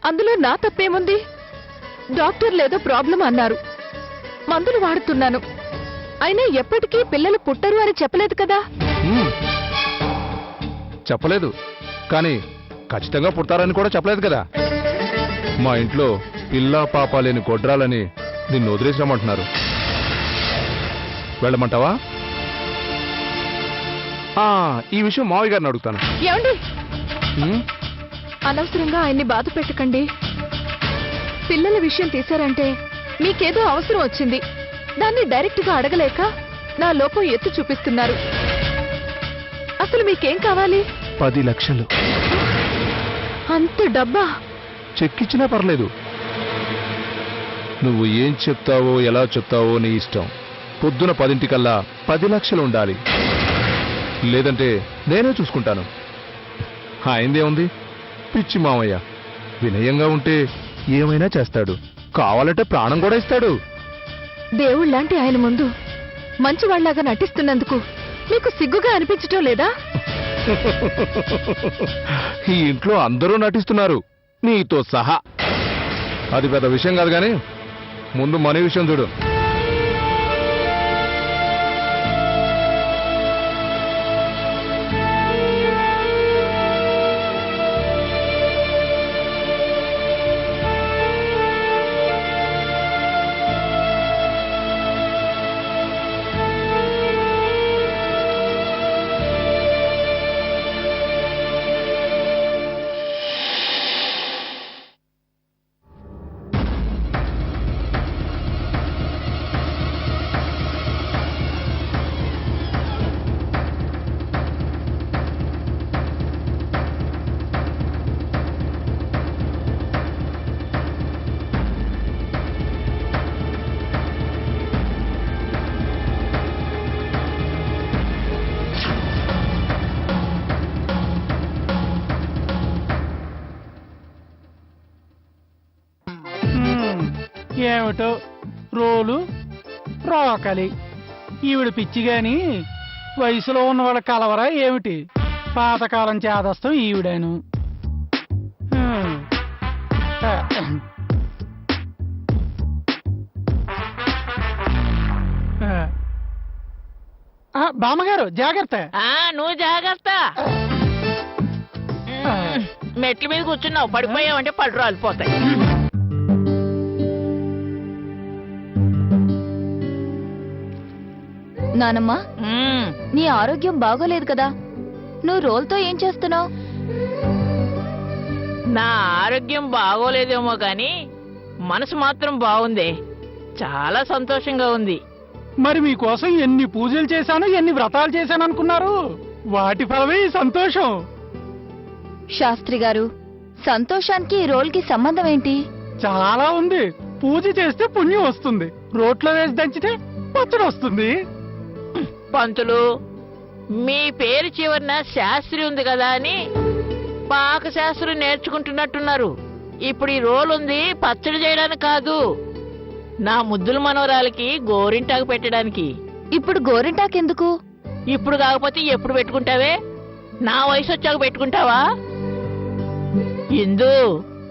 అందులో నా తప్పేముంది? డాక్టర్ లేదో ప్రాబ్లం అన్నారు, మందులు వాడుతున్నాను. అయినా ఎప్పటికీ పిల్లలు పుట్టరు అని చెప్పలేదు కదా. చెప్పలేదు, కానీ ఖచ్చితంగా పుడతారని కూడా చెప్పలేదు కదా. మా ఇంట్లో పిల్ల పాప లేని గొడ్రాలని నిన్ను వదిలేసామంటున్నారు. వెళ్ళమంటావా? ఈ విషయం మావయ్య గారిని అడుగుతాను. ఏమండి, అనవసరంగా ఆయన్ని బాధ పెట్టకండి. పిల్లల విషయం తీశారంటే మీకేదో అవసరం వచ్చింది, దాన్ని డైరెక్ట్ గా అడగలేక నా లోపం ఎత్తు చూపిస్తున్నారు. అసలు మీకేం కావాలి? 10 లక్షలు. అంత డబ్బా? చెక్కిచ్చినా పర్లేదు. నువ్వు ఏం చెప్తావో ఎలా చెప్తావో నీ ఇష్టం. పొద్దున 10ంటికల్లా 10 లక్షలు ఉండాలి, లేదంటే నేనే చూసుకుంటాను. అయిందే ఉంది. పిచ్చి మామయ్య వినయంగా ఉంటే ఏమైనా చేస్తాడు, కావాలంటే ప్రాణం కూడా ఇస్తాడు. దేవుళ్లాంటి ఆయన ముందు మంచివాళ్లాగా నటిస్తున్నందుకు మీకు సిగ్గుగా అనిపించటం లేదా? ఈ ఇంట్లో అందరూ నటిస్తున్నారు, నీతో సహా. అది పెద్ద విషయం కాదు, కానీ ముందు మన విషయం చూడు. ఏమిటో రోలు రోకలి, ఈవిడ పిచ్చిగాని వయసులో ఉన్నవాళ్ళ కలవరా ఏమిటి? పాతకాలం చేదస్తం ఈవిడాను. బామ్మగారు జాగ్రత్త. నువ్వు జాగ్రత్త. మెట్ల మీద కూర్చున్నావు, పడిపోయావంటే పళ్ళు రాలిపోతాయి. నానమ్మా, నీ ఆరోగ్యం బాగోలేదు కదా, నువ్వు రోల్తో ఏం చేస్తున్నావు? నా ఆరోగ్యం బాగోలేదేమో గాని మనసు మాత్రం బాగుంది, చాలా సంతోషంగా ఉంది. మరి మీకోసం ఎన్ని పూజలు చేశాను, ఎన్ని వ్రతాలు చేశాను అనుకున్నారు? వాటి ఫలమే ఈ సంతోషం. శాస్త్రి గారు, సంతోషానికి ఈ రోల్కి సంబంధం ఏంటి? చాలా ఉంది. పూజ చేస్తే పుణ్యం వస్తుంది, రోట్లో వేసి దంచితే పచ్చడి వస్తుంది. పంతులు, మీ పేరు చివరిన శాస్త్రి ఉంది కదా అని పాక శాస్త్రం నేర్చుకుంటున్నట్టున్నారు. ఇప్పుడు ఈ రోల్ ఉంది పచ్చడి చేయడానికి కాదు, నా ముద్దుల మనవరాలకి గోరింటాకు పెట్టడానికి. ఇప్పుడు గోరింటాకెందుకు? ఇప్పుడు కాకపోతే ఎప్పుడు పెట్టుకుంటావే? నా వయసు వచ్చాక పెట్టుకుంటావా? ఇందు,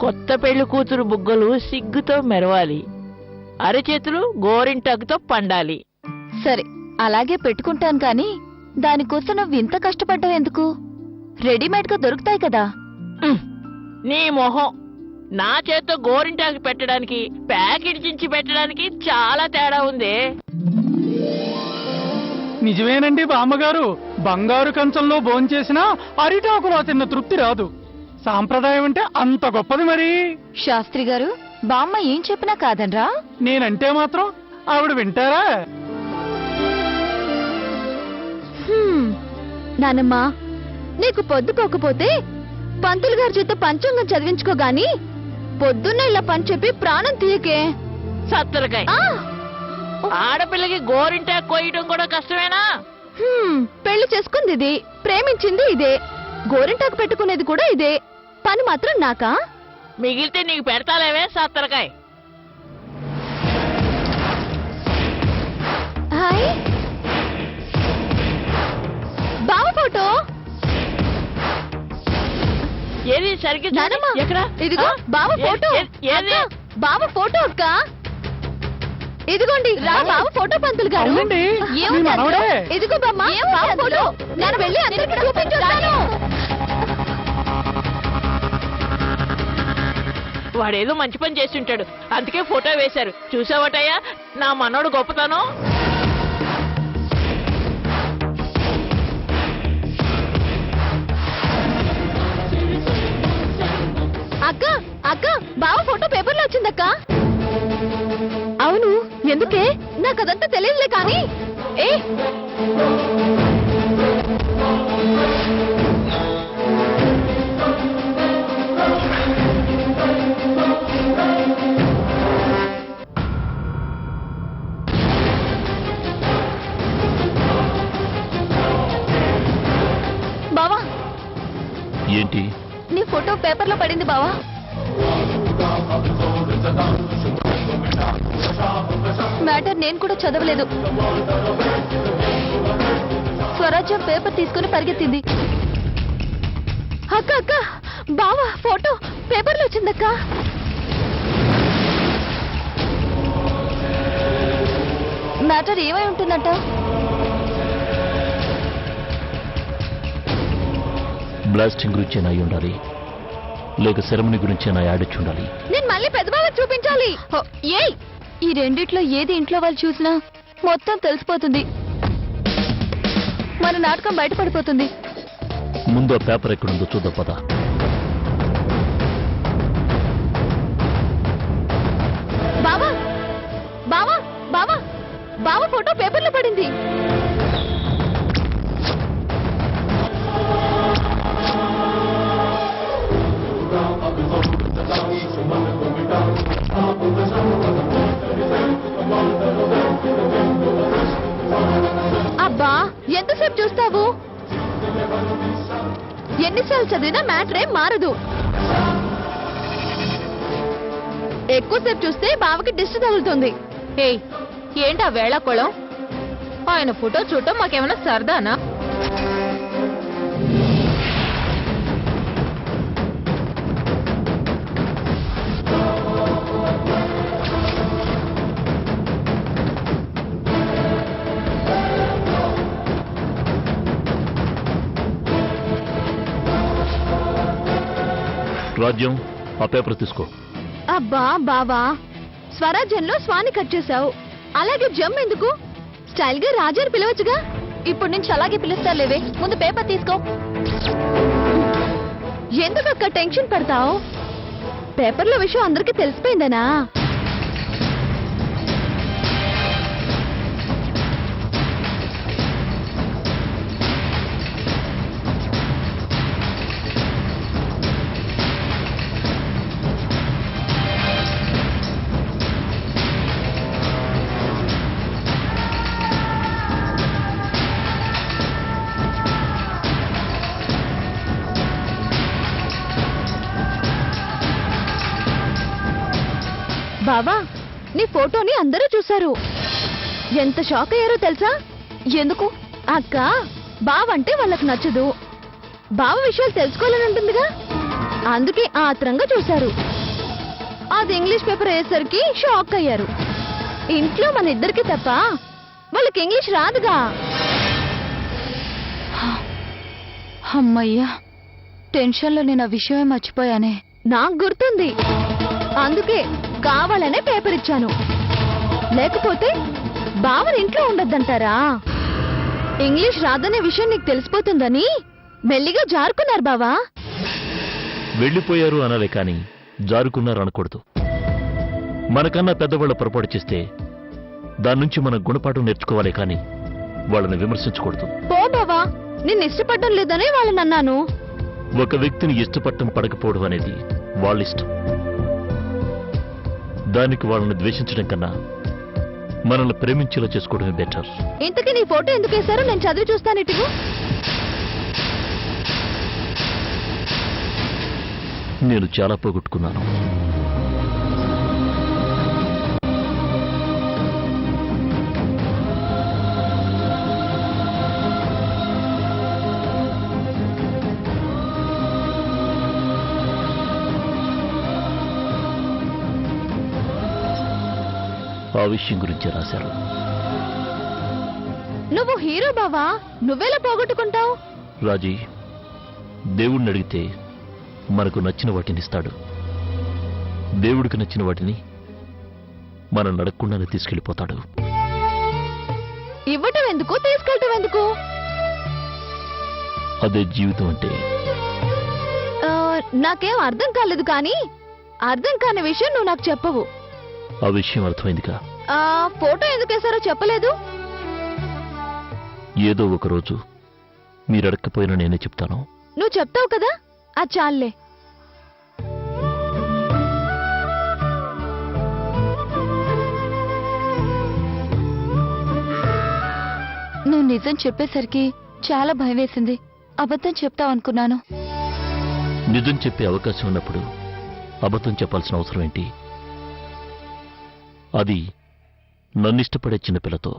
కొత్త పెళ్లి కూతురు బుగ్గలు సిగ్గుతో మెరవాలి, అరచేతులు గోరింటాకుతో పండాలి. సరే, అలాగే పెట్టుకుంటాను, కానీ దానికోసం నువ్వు ఇంత కష్టపడ్డావు ఎందుకు? రెడీమేడ్ గా దొరుకుతాయి కదా. నీ మొహం, నా చేత్తో గోరింటాకు పెట్టడానికి ప్యాకెట్ చించి పెట్టడానికి చాలా తేడా ఉంది. నిజమేనండి బామ్మగారు, బంగారు కంచంలో భోంచేసినా అరిటాకులో తిన్న తృప్తి రాదు. సాంప్రదాయం అంటే అంత గొప్పది. మరి శాస్త్రి గారు, బామ్మ ఏం చెప్పినా కాదనరా? నేనంటే మాత్రం ఆవిడ వింటారా? నానమ్మా, నీకు పొద్దుపోకపోతే పంతులు గారి చేత పంచాంగం చదివించుకోగాని పొద్దున్న ఇలా పని చెప్పి ప్రాణం తీయకే. సత్తరకాయ, ఆడపిల్లకి గోరింటాకు కోయటం కూడా కష్టమేనా? పెళ్లి చేసుకుంది ఇది, ప్రేమించింది ఇదే, గోరింటాకు పెట్టుకునేది కూడా ఇదే, పని మాత్రం నాకా? మిగిలితే నీకు పెడతాలేవే సత్తరకాయ. హాయ్ బావ ఫోటో ఏది సరిగ్గా నానమ్మ, ఎక్కడ ఇదిగో బావ ఫోటో. ఏది అక్క, బావ ఫోటో అక్క. ఇదిగోండి బావ ఫోటో పంతులు గారు. అవునండి, ఏముంది మీ అందులో? మనవడే. ఇదిగో బామ్మ బావ ఫోటో. నేను వెళ్ళి అందరికీ చూపించొస్తాను. వాడేదో మంచి పని చేసి ఉంటాడు, అందుకే ఫోటో వేశారు. చూసావటయ్యా నా మనోడు గొప్పతనం. అక్క అక్క బావ ఫోటో పేపర్లో వచ్చిందక్క. అవును, ఎందుకే? నాకు అదంతా తెలియదులే కానీ ఏ బావా, ఏంటి? నీ ఫోటో పేపర్లో పడింది బావా. మ్యాటర్ నేను కూడా చదవలేదు. స్వరాజ్యం పేపర్ తీసుకుని పరిగెత్తింది. అక్క అక్క బావా ఫోటో పేపర్లో వచ్చిందక్క. మ్యాటర్ ఏమై ఉంటుందంట? బ్లాస్టింగ్ గురించి అయి ఉండాలి, లేక సెరమనీ గురించి నా యాడొచ్చి ఉండాలి. నేను మళ్ళీ పెద్ద బావ చూపించాలి. ఏయ్, ఈ రెండిట్లో ఏది ఇంట్లో వాళ్ళు చూసినా మొత్తం తెలిసిపోతుంది. మన నాటకం బయటపడిపోతుంది. ముందు ఆ పేపర్ ఎక్కడుందో చూద్దాం పద. బావా బావా బావా బావ ఫోటో పేపర్లో పడింది. అబ్బా, ఎంతసేపు చూస్తావు? ఎన్నిసార్లు చదివినా మ్యాటర్ ఏం మారదు. ఎక్కువసేపు చూస్తే బావకి దిష్టి తగులుతుంది. ఏయ్, ఏంటా వేళాకోళం? ఆయన ఫోటో చూడటం మాకేమైనా సరదానా? రాజ్యం, ఆ పేపర్ తీసుకో. అబ్బా బావా, స్వరాజ్యంలో స్వాని కట్ చేశావు, అలాగే జమ్ ఎందుకు? స్టైల్ గా రాజాని పిలవచ్చుగా. ఇప్పుడు నుంచి అలాగే పిలుస్తారులేవే. ముందు పేపర్ తీసుకో. ఎందుకు అక్క టెన్షన్ పడతావు? పేపర్లో విషయం అందరికీ తెలిసిపోయిందనా? బావా, నీ ఫోటోని అందరూ చూశారు. ఎంత షాక్ అయ్యారో తెలుసా? ఎందుకు? అక్క బావంటే వాళ్ళకి నచ్చదు. బావ విషయాలు తెలుసుకోవాలని ఉంటుందిగా, అందుకే ఆత్రంగా చూశారు. అది ఇంగ్లీష్ పేపర్ అయ్యేసరికి షాక్ అయ్యారు. ఇంట్లో మన ఇద్దరికి తప్ప వాళ్ళకి ఇంగ్లీష్ రాదుగా. అమ్మయ్యా, టెన్షన్లో నేను ఆ విషయమే మర్చిపోయానే. నాకు గుర్తుంది, అందుకే కావాలనే పేపర్ ఇచ్చాను. లేకపోతే బావని ఇంట్లో ఉండొద్దంటారా? ఇంగ్లీష్ రాదనే విషయం నీకు తెలిసిపోతుందని మెల్లిగా జారుకున్నారు బావా. వెళ్ళిపోయారు అనాలే కాని జారుకున్నారు అనకూడదు. మనకన్నా పెద్దవాళ్ళ పొరపాటు చేస్తే దాని నుంచి మనం గుణపాఠం నేర్చుకోవాలి కానీ వాళ్ళని విమర్శించకూడదు. పో బావా, నిన్ను ఇష్టపడడం లేదనే వాళ్ళని అన్నాను. ఒక వ్యక్తిని ఇష్టపడటం పడకపోవడం అనేది వాళ్ళిష్టం. దానికి వాళ్ళని ద్వేషించడం కన్నా మనల్ని ప్రేమించేలా చేసుకోవడమే బెటర్. ఇంతకీ నీ ఫోటో ఎందుకు వేశారో నేను చదివి చూస్తాను. ఇటుకు నేను చాలా పోగొట్టుకున్నాను. విషయం గురించి రాశారు. నువ్వు హీరో బావా, నువ్వెలా పోగొట్టుకుంటావు? రాజీ, దేవుణ్ణి అడిగితే మనకు నచ్చిన వాటిని ఇస్తాడు. దేవుడికి నచ్చిన వాటిని మనం నడకుండానే తీసుకెళ్ళిపోతాడు. ఇవ్వటం ఎందుకు, తీసుకెళ్ళటం ఎందుకు? అదే జీవితం అంటే. నాకేం అర్థం కాలేదు, కానీ అర్థం కాని విషయం నువ్వు నాకు చెప్పవు. ఆ విషయం అర్థమైందిగా. ఫోటో ఎందుకు వేశారో చెప్పలేదు. ఏదో ఒక రోజు మీరు అడగకపోయినా నేనే చెప్తాను. నువ్వు చెప్తావు కదా, అది చాలే. నువ్వు నిజం చెప్పేసరికి చాలా భయం వేసింది. అబద్ధం చెప్తావు అనుకున్నాను. నిజం చెప్పే అవకాశం ఉన్నప్పుడు అబద్ధం చెప్పాల్సిన అవసరం ఏంటి? అది నన్నిష్టపడే చిన్నపిల్లతో.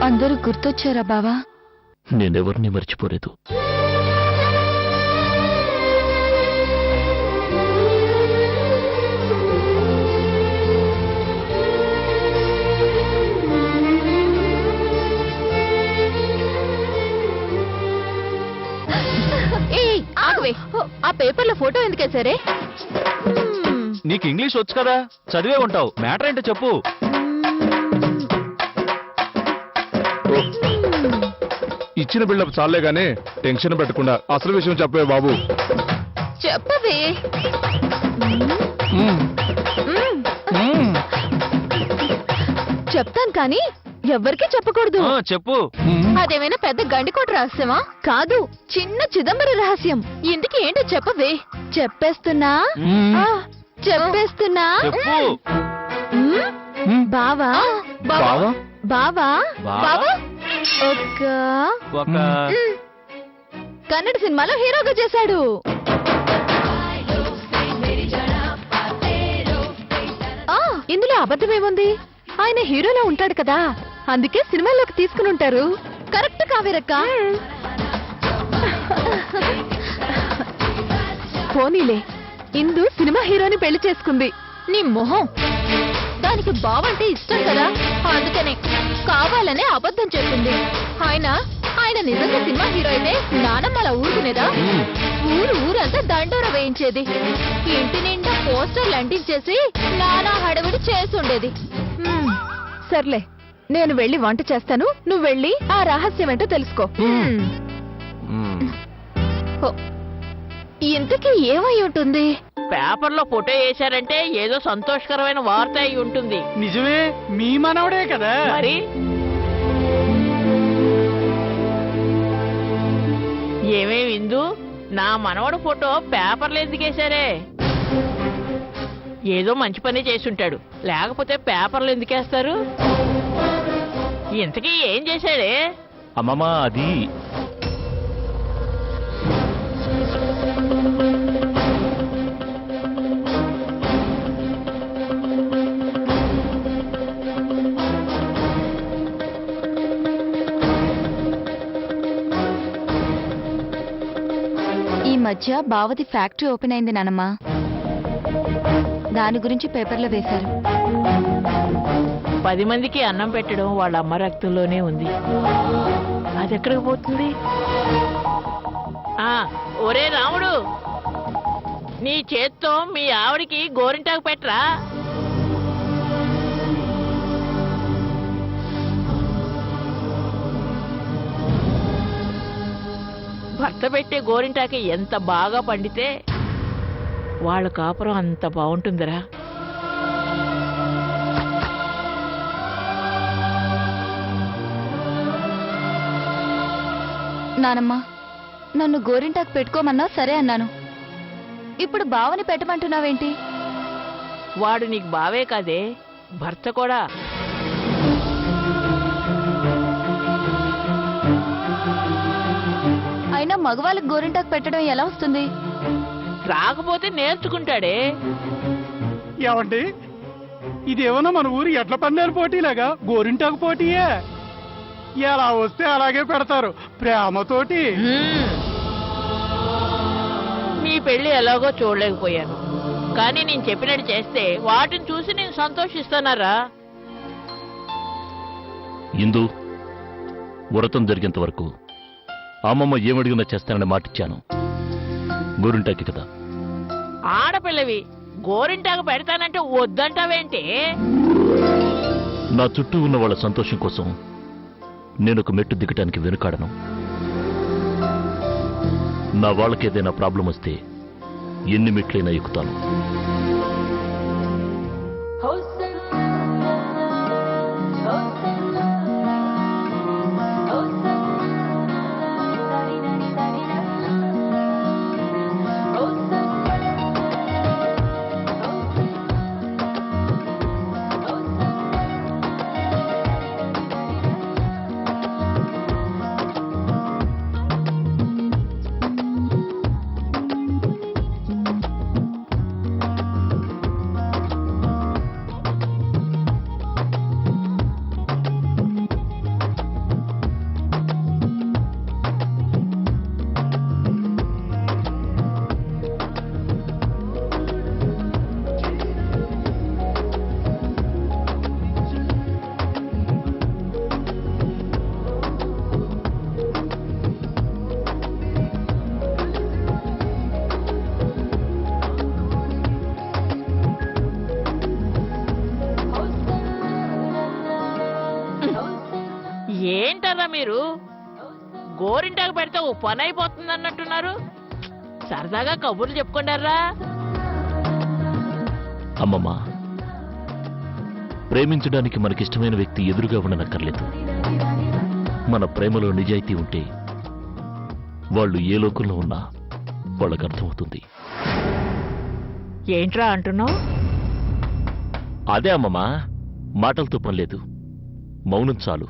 అందరూ గుర్తొచ్చారా బావా? నేనెవరిని మర్చిపోలేదు. ఆగవే, ఆ పేపర్లో ఫోటో ఎందుకేసారే? నీకు ఇంగ్లీష్ వచ్చు కదా, చదివే ఉంటావు. మ్యాటర్ ఏంటో చెప్పు. ఇచ్చిన బిల్డప్ చాలే గానీ టెన్షన్ పెట్టకుండా అసలు విషయం చెప్పే బాబు. చెప్పవే. చెప్తాను కానీ ఎవ్వరికీ చెప్పకూడదు. చెప్పు. అదేమైనా పెద్ద గండికోట రహస్యమా? కాదు, చిన్న చిదంబర రహస్యం. ఇందుకు ఏంటో చెప్పవే. చెప్పేస్తున్నా. చెప్పేస్తున్నా. చెప్పు. బావా బావా? బావా బావా ఒక కన్నడ సినిమాలో హీరోగా చేశాడు. ఇందులో అబద్ధమేముంది? ఆయన హీరోలో ఉంటాడు కదా, అందుకే సినిమాలోకి తీసుకుని ఉంటారు. కరెక్ట్ కావేరక్క. పోనీలే, ఇందు సినిమా హీరోని పెళ్లి చేసుకుంది. నీ మొహం. దానికి బావంటే ఇష్టం కదా, అందుకనే కావాలనే అబద్ధం చెప్పింది. ఆయన నిజంగా సినిమా హీరో అయితే నానమ్మ అలా ఊరుకునేదా? ఊరంతా దండోర వేయించేది. ఇంటి నిండా పోస్టర్లు అంటించేసి నానా హడవిడి చేసుండేది. సర్లే, నేను వెళ్ళి వంట చేస్తాను, నువ్వు వెళ్ళి ఆ రహస్యం ఏంటో తెలుసుకో. ఇంతకీ ఏమై ఉంటుంది? పేపర్లో ఫోటో వేశారంటే ఏదో సంతోషకరమైన వార్త అయి ఉంటుంది. నిజమే, మీ మనవడే కదా మరి ఏమే విందు, నా మనవడు ఫోటో పేపర్లో ఎందుకు వేశారే? ఏదో మంచి పని చేసుంటాడు, లేకపోతే పేపర్లు ఎందుకు వేస్తారు? ఇంతకీ ఏం చేశాడే? అమ్మమ్మ, అది ఈ మధ్య బావది ఫ్యాక్టరీ ఓపెన్ అయింది నానమ్మా. దాని గురించి పేపర్లో వేశారు. 10 మందికి అన్నం పెట్టడం వాళ్ళ అమ్మ రక్తంలోనే ఉంది. అది ఎక్కడికి పోతుంది? ఒరే రాముడు, నీ చేత్తో మీ ఆవిడికి గోరింటాకు పెట్టరా. భర్త పెట్టే గోరింటాకి ఎంత బాగా పండితే వాళ్ళ కాపురం అంత బాగుంటుందిరా. నానమ్మా, నన్ను గోరింటాకు పెట్టుకోమన్నావు, సరే అన్నాను. ఇప్పుడు బావని పెట్టమంటున్నావేంటి? వాడు నీకు బావే కాదే, భర్త కూడా. అయినా మగవాళ్ళకి గోరింటాకు పెట్టడం ఎలా వస్తుంది? రాకపోతే నేర్చుకుంటాడే. ఏమండి, ఇదేమన్నా మన ఊరి ఎడ్ల పందాల పోటీలాగా గోరింటాకు పోటీయే. ఎలా వస్తే అలాగే పెడతారు ప్రేమతోటి. మీ పెళ్లి ఎలాగో చూడలేకపోయాను, కానీ నేను చెప్పినట్టు చేస్తే వాటిని చూసి నేను సంతోషిస్తానారా? ఇందు, వ్రతం జరిగేంత వరకు అమ్మమ్మ ఏమడిగినా చేస్తానని మాటిచ్చాను. గోరింటాకి కదా. ఆడపిల్లవి గోరింటాకు పెడతానంటే వద్దంటావేంటి? నా చుట్టూ ఉన్న వాళ్ళ సంతోషం కోసం నేను ఒక మెట్టు దిగటానికి వెనుకాడను. నా వాళ్ళకేదైనా ప్రాబ్లం వస్తే ఎన్ని మెట్లైనా ఎక్కుతాను. ఏంటరా మీరు? గోరింటాకు పెడితే ఓ పని అయిపోతుంది అన్నట్టున్నారు. సరదాగా కబుర్లు చెప్పుకుంటారా? అమ్మమ్మ, ప్రేమించడానికి మనకిష్టమైన వ్యక్తి ఎదురుగా ఉండనక్కర్లేదు. మన ప్రేమలో నిజాయితీ ఉంటే వాళ్ళు ఏ లోకంలో ఉన్నా వాళ్ళకి అర్థమవుతుంది. ఏంట్రా అంటున్నావు? అదే అమ్మమ్మ, మాటలతో పనిలేదు, మౌనం చాలు.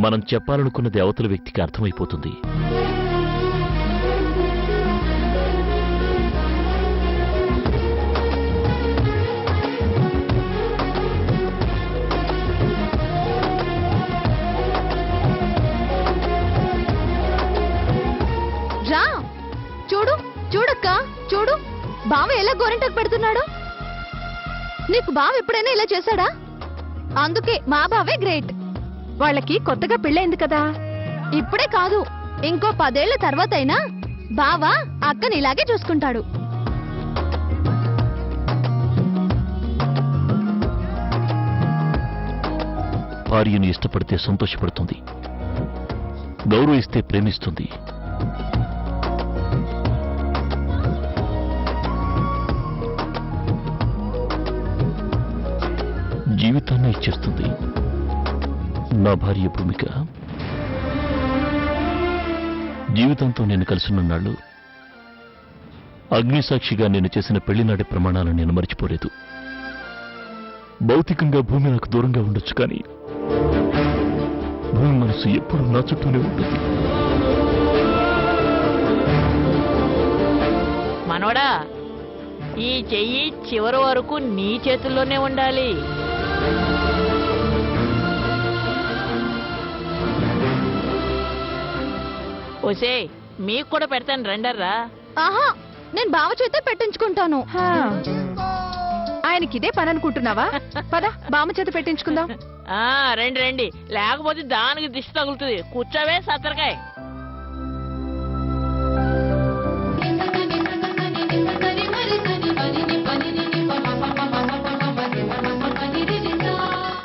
మనం చెప్పాలనుకున్నది అవతల వ్యక్తికి అర్థమైపోతుంది. రా, చూడు చూడక్క, చూడు బావ ఎలా గోరింటాకు పెడుతున్నాడు. నీకు బావ ఎప్పుడైనా ఇలా చేశాడా? అందుకే మా బావే గ్రేట్. వాళ్ళకి కొత్తగా పెళ్ళైంది కదా. ఇప్పుడే కాదు, ఇంకో 10 ఏళ్ల తర్వాత అయినా బావ అక్కని ఇలాగే చూసుకుంటాడు. భార్యను ఇష్టపడితే సంతోషపడుతుంది, గౌరవిస్తే ప్రేమిస్తుంది. జీవితాన్ని ఇచ్చేస్తుంది. నా భార్య భూమిక జీవితంతో నేను కలిసినున్నాళ్ళు అగ్నిసాక్షిగా నేను చేసిన పెళ్లినాటి ప్రమాణాలను నేను మర్చిపోలేదు. భౌతికంగా భూమి నాకు దూరంగా ఉండొచ్చు, కానీ భూమి మనసు ఎప్పుడు నా చుట్టూనే ఉంటుంది. మనోడా, ఈ చెయ్యి చివరి వరకు నీ చేతుల్లోనే ఉండాలి. ఓసే, మీకు కూడా పెడతాను రండర్రా. ఆహా, నేను బావ చేతే పెట్టించుకుంటాను. ఆయనకిదే పని అనుకుంటున్నావా? పద బామ్మ చేత పెట్టించుకుందాం. రండి రండి, లేకపోతే దానికి దిష్టి తగులుతుంది. కూర్చోవే సత్తరకాయ.